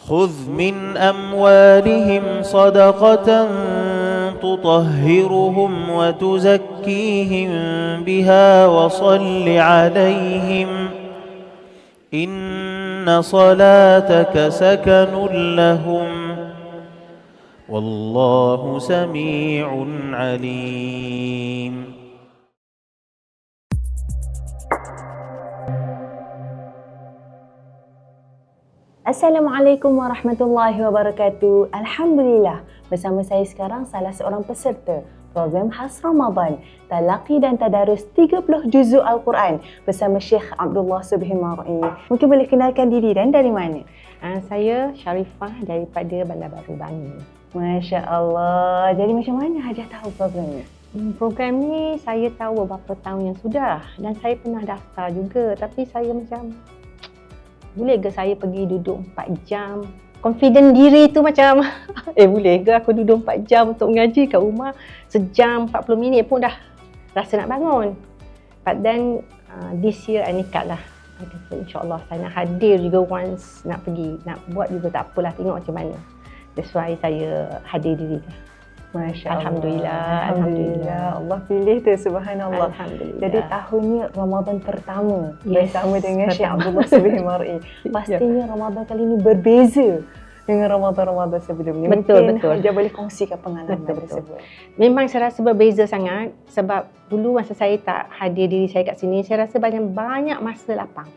خذ من أموالهم صدقة تطهرهم وتزكيهم بها وصل عليهم إن صلاتك سكن لهم والله سميع عليم. Assalamualaikum warahmatullahi wabarakatuh. Alhamdulillah, bersama saya sekarang salah seorang peserta program khas Ramadan Talaqi dan Tadarus 30 Juzuk Al-Quran bersama Syekh Abdullah Subhi Mar'i. Mungkin boleh kenalkan diri dan dari mana? Saya Sharifah daripada Bandar Baru Bangi. Masya Allah. Jadi macam mana Hajah tahu program ni? Program ni saya tahu beberapa tahun yang sudah dan saya pernah daftar juga, tapi saya macam boleh ke saya pergi duduk 4 jam? Confident diri tu macam boleh ke aku duduk 4 jam untuk mengaji kat rumah, sejam 40 minit pun dah rasa nak bangun. But then this year I nekat lah. I kata insyaAllah saya nak hadir juga once, nak pergi, nak buat juga tak apalah, tengok macam mana. That's why saya hadir diri lah. Masya Allah. Alhamdulillah. Allah pilih tu, subhanallah. Alhamdulillah. Jadi tahun ni Ramadan pertama bersama dengan pertama. Syekh Abdullah Subhi Mar'i. Pastinya Ramadan kali ni berbeza dengan Ramadan-Ramadan sebelumnya. Betul. Hajah boleh kongsikan pengalaman tersebut. Memang saya rasa berbeza sangat sebab dulu masa saya tak hadir diri saya kat sini, saya rasa banyak masa lapang.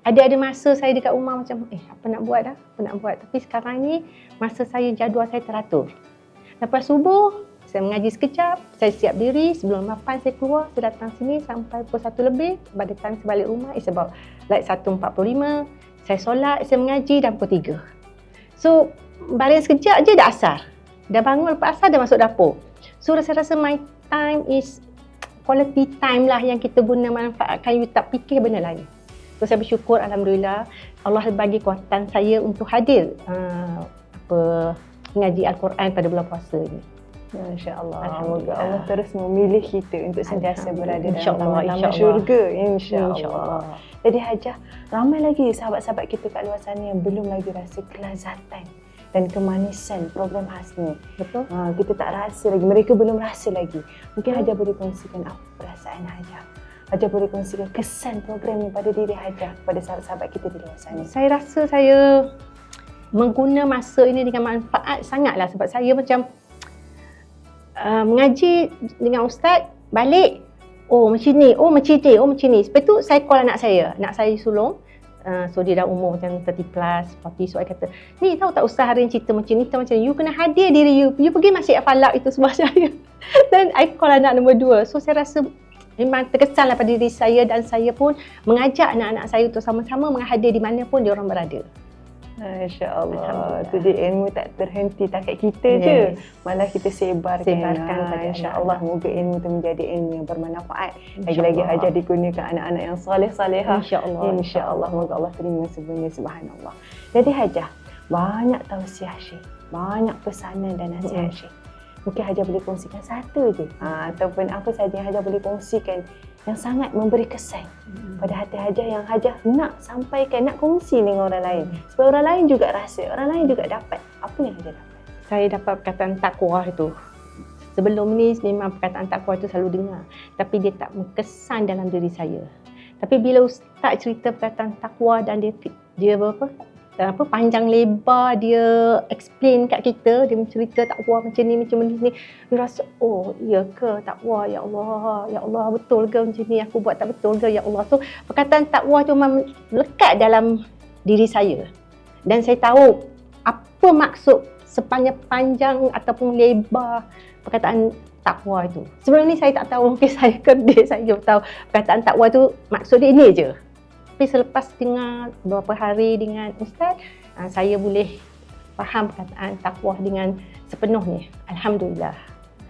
Ada masa saya dekat rumah macam apa nak buat dah, apa nak buat. Tapi sekarang ni masa saya, jadual saya teratur. Lepas subuh, saya mengaji sekejap, saya siap diri, sebelum 8 saya keluar, saya datang sini sampai pukul 1 lebih. By the time saya balik rumah, it's about like 1.45, saya solat, saya mengaji dan pukul 3. So, baring sekejap je dah asar. Dah bangun lepas asar, dah masuk dapur. So, rasa-rasa my time is quality time lah yang kita guna manfaatkan, you tak fikir benda lain. So, saya bersyukur, Alhamdulillah, Allah bagi kuatan saya untuk hadir mengaji Al-Quran pada bulan puasa ni. Masya Allah. Semoga Allah terus memilih kita untuk sentiasa berada dalam InsyaAllah, taman syurga. InsyaAllah. InsyaAllah. Jadi Hajah, ramai lagi sahabat-sahabat kita kat luar sana yang belum lagi rasa kelazatan dan kemanisan program khas ni. Betul. Kita tak rasa lagi. Mereka belum rasa lagi. Mungkin Hajah boleh kongsikan apa perasaan Hajah. Hajah boleh kongsikan kesan program ni pada diri Hajah, pada sahabat-sahabat kita di luar sana. Saya rasa saya mengguna masa ini dengan manfaat sangatlah sebab saya macam mengaji dengan ustaz, balik macam ni, macam ni. Lepas tu saya call anak saya sulung. So dia dah umur macam 30 plus, 40. So I kata, ni tahu tak ustaz hari ni cerita macam ni, you kena hadir diri you pergi masjid Al-Falaq itu sebab saya. Dan I call anak nombor 2. So saya rasa memang terkesanlah pada diri saya dan saya pun mengajak anak-anak saya untuk sama-sama menghadir di mana pun diorang berada. Masya Allah. Jadi ilmu tak terhenti takat kita je. Malah kita sebarkan pada insya-Allah. Moga ilmu itu menjadi ilmu yang bermanfaat. Lagi-lagi Hajah digunakan anak-anak yang soleh-solehah. Insya-Allah. Moga Allah terima semuanya, subhanallah. Jadi Hajah, banyak tausiah Syekh, banyak pesanan dan nasihat Syekh. Mungkin Hajah boleh kongsikan satu je, ataupun apa saja yang Hajah boleh kongsikan yang sangat memberi kesan pada hati Hajah, yang Hajah nak sampaikan, nak kongsi dengan orang lain supaya orang lain juga rasa, orang lain juga dapat. Apa yang Hajah dapat? Saya dapat perkataan takwa itu. Sebelum ni memang perkataan takwa itu selalu dengar, tapi dia tak berkesan dalam diri saya. Tapi bila ustaz cerita perkataan takwa dan dia panjang lebar, dia explain kat kita, dia mencerita takwa macam ni, dia rasa, iya ke takwa, ya Allah, betul ke macam ni, aku buat tak betul ke, ya Allah. So perkataan takwa tu memang lekat dalam diri saya dan saya tahu apa maksud sepanjang-panjang ataupun lebar perkataan takwa itu. Sebelum ni saya tak tahu, mungkin saya kedek, saya belum tahu perkataan takwa tu maksud dia ini je. Tapi selepas dengar beberapa hari dengan ustaz, saya boleh faham perkataan takwa dengan sepenuhnya. Alhamdulillah.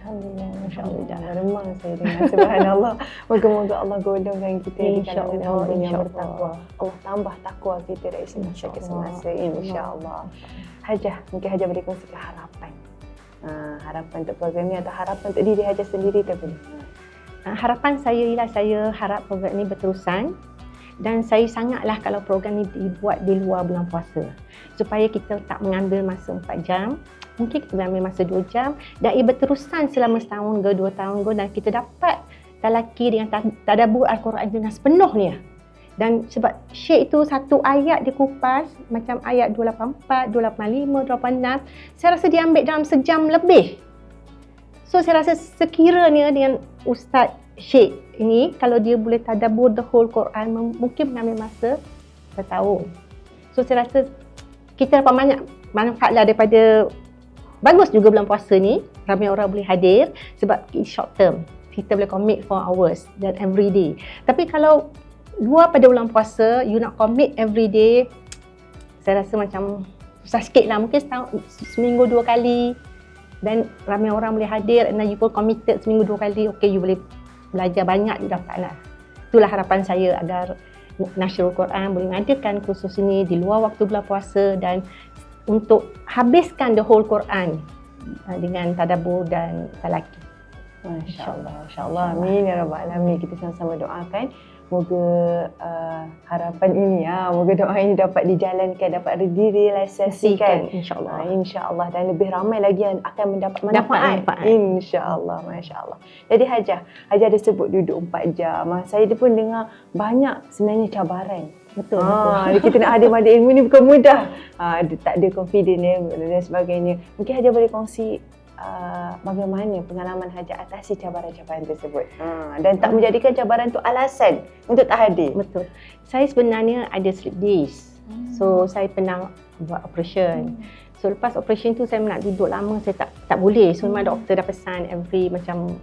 Masya-Allah. Meremang saya dengar, subhanallah. Moga-moga Allah golongkan kita di kalangan hamba yang bertakwa. Allah tambah takwa kita dari semasa ke semasa, insya-Allah. Hajah, mungkin Hajah boleh kongsikan harapan. Harapan untuk program ni atau harapan untuk diri Hajah sendiri tu boleh. Harapan saya ialah saya harap program ini berterusan Dan saya sangatlah kalau program ni dibuat di luar bulan puasa, supaya kita tak mengambil masa 4 jam, mungkin kita ambil masa 2 jam dan ia berterusan selama setahun ke 2 tahun ke, dan kita dapat talaki dengan tadabbur Al-Quran dengan sepenuhnya. Dan sebab Syekh itu satu ayat dia kupas macam ayat 284, 285, 286, saya rasa dia ambil dalam sejam lebih. So saya rasa sekiranya dengan Ustaz Syekh ini, kalau dia boleh tadabbur the whole Quran, mungkin mengambil masa setahun. So saya rasa kita dapat banyak manfaat lah daripada, bagus juga bulan puasa ni, ramai orang boleh hadir sebab short term. Kita boleh commit 4 hours dan every day. Tapi kalau luar pada bulan puasa, you nak commit every day, saya rasa macam susah sikit lah. Mungkin seminggu 2 kali dan ramai orang boleh hadir, and you pun committed seminggu 2 kali, okay, you boleh belajar banyak, you dapat lah. Itulah harapan saya agar Nashrul Quran boleh mengadakan kursus ini di luar waktu bulan puasa dan untuk habiskan the whole Quran dengan tadabbur dan talaki. Masya-Allah, masya-Allah. Amin ya rabbal alamin. Kita sama-sama doakan moga harapan ini, moga doa ini dapat dijalankan, dapat direalisasikan, insya-Allah. Insya-Allah, dan lebih ramai lagi yang akan mendapat manfaat. Insya-Allah, masya-Allah. Jadi Hajah ada sebut duduk 4 jam. Saya pun dengar banyak sebenarnya cabaran. Betul. Kita nak hadir ilmu ni bukan mudah. Tak ada confident dan sebagainya. Mungkin Hajah boleh kongsi bagaimana pengalaman Hajah atasi cabaran-cabaran tersebut, dan tak menjadikan cabaran tu alasan untuk tak hadir. Betul. Saya sebenarnya ada sleep days. So saya pernah buat operation. So lepas operation tu saya nak duduk lama, saya tak boleh. So memang doktor dah pesan every macam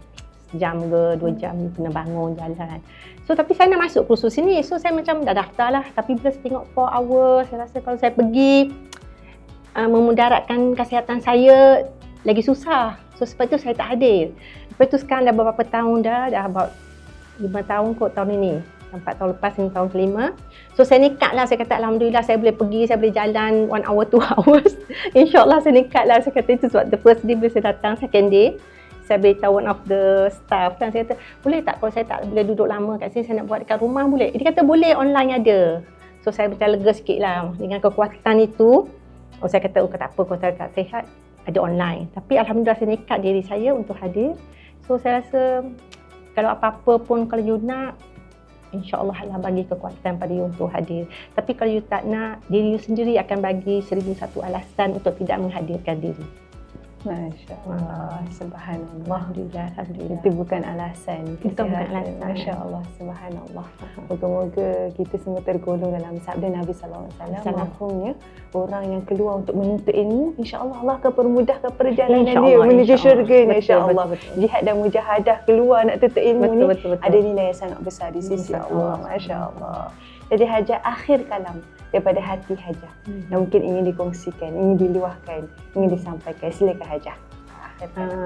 jam ke 2 jam ni kena bangun jalan. So tapi saya nak masuk kursus ini. So saya macam dah daftar lah. Tapi bila saya tengok 4 hours, saya rasa kalau saya pergi memudaratkan kesihatan saya, lagi susah. So sebab tu saya tak hadir. Lepas tu sekarang dah beberapa tahun dah about 5 tahun kot tahun ini. 4 tahun lepas, ini tahun kelima. So saya nekat lah, saya kata Alhamdulillah saya boleh pergi, saya boleh jalan 1 hour, 2 hours. InsyaAllah saya nekat lah, saya kata itu sebab the first day bila saya datang, second day, saya beritahu one of the staff kan, saya kata boleh tak kalau saya tak boleh duduk lama kat sini, saya nak buat dekat rumah boleh? Dia kata boleh, online ada. So saya macam lega sikit lah dengan kekuatan itu. Saya kata tak apa, kalau saya tak sihat, ada online. Tapi Alhamdulillah saya nekat diri saya untuk hadir. So saya rasa kalau apa-apa pun kalau you nak, insya-Allah Allah bagi kekuatan pada you untuk hadir. Tapi kalau you tak nak, diri you sendiri akan bagi 1001 alasan untuk tidak menghadirkan diri. Masya-Allah, subhanallah. Alhamdulillah, alhamdulillah. Itu bukan alasan. Itu bukan alasan. Masya-Allah, subhanallah. Moga-moga kita semua tergolong dalam sabda Nabi sallallahu alaihi wasallam, mafhumnya orang yang keluar untuk menuntut ilmu, insya-Allah Allah akan permudahkan perjalanan dia menuju syurga, insya-Allah. Jihad dan mujahadah keluar nak tuntut ilmu ni ada nilai yang sangat besar di sisi Allah. Masya-Allah. Jadi Hajah, akhir kalam daripada hati Hajah yang mungkin ingin dikongsikan, ingin diluahkan, ingin disampaikan, silakan Hajah.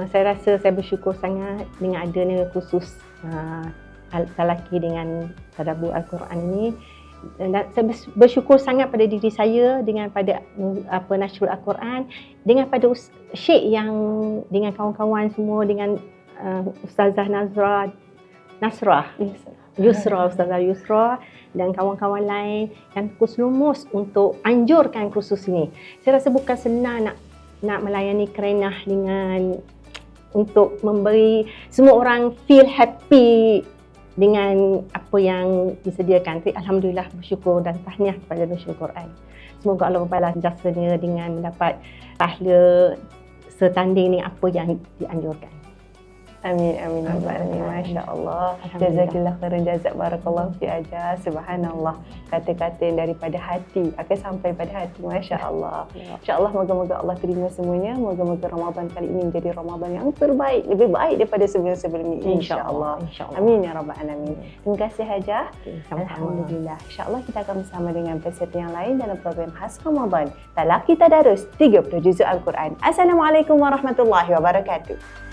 Saya rasa saya bersyukur sangat dengan adanya kursus talaki dengan tadabbur Al-Quran ini. Dan saya bersyukur sangat pada diri saya, dengan pada Nashrul Al-Quran, dengan pada Syekh yang dengan kawan-kawan semua, dengan Ustazah Ustazah Yusra dan kawan-kawan lain yang kursus lumus untuk anjurkan kursus ini. Saya rasa bukan senang nak melayani kerenah dengan untuk memberi semua orang feel happy dengan apa yang disediakan. Tapi Alhamdulillah bersyukur dan tahniah kepada Nashrul Quran. Semoga Allah membalas jasanya dengan mendapat pahala setanding dengan apa yang dianjurkan. Amin, amin, amin. Masya Allah. Jazakillah khairan jazak, barakallahu fi Hajah. Subhanallah. Kata-kata yang daripada hati akan sampai pada hati. Masya Allah. InsyaAllah moga-moga Allah terima semuanya. Moga-moga Ramadan kali ini menjadi Ramadan yang terbaik, lebih baik daripada sebelum-sebelum ini. InsyaAllah. Amin ya rabbal alamin. Terima kasih Hajah. Alhamdulillah. InsyaAllah kita akan bersama dengan peserta yang lain dalam program khas Ramadan, Talaki Tadarus 30 Juzuk Al-Quran. Assalamualaikum warahmatullahi wabarakatuh.